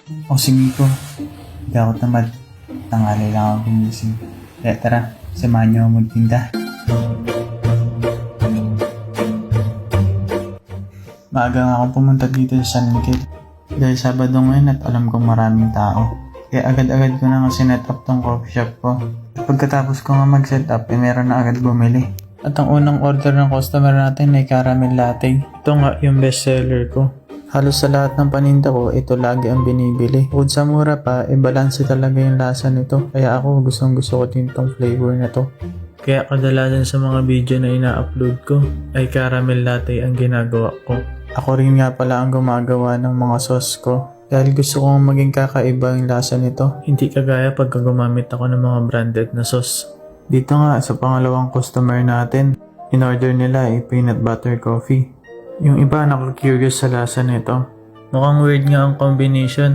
O sige ko, hindi ako tamad. Tangali lang ako gumising. Kaya tara, samahan niyo ako magtinda. Maaga nga akong pumunta dito sa San Miguel. Dahil Sabado ngayon at alam kong maraming tao. Kaya agad-agad ko na nga sinet up tong coffee shop ko. At pagkatapos ko nga mag-set up, meron na agad bumili. At ang unang order ng customer natin ay caramel latte. Ito nga yung best seller ko. Halos sa lahat ng paninda ko, ito lagi ang binibili. Bukod sa mura pa, balanse talaga yung lasa nito. Kaya ako gustong gusto ko din tong flavor na to. Kaya kadalasan sa mga video na ina-upload ko ay caramel latte ang ginagawa ko. Ako rin nga pala ang gumagawa ng mga sauce ko. Dahil gusto kong maging kakaiba yung lasa nito. Hindi kagaya pagka gumamit ako ng mga branded na sauce. Dito nga sa pangalawang customer natin, in-order nila ay peanut butter coffee. Yung iba nakaka-curious sa lasa nito. Mukhang weird nga ang combination.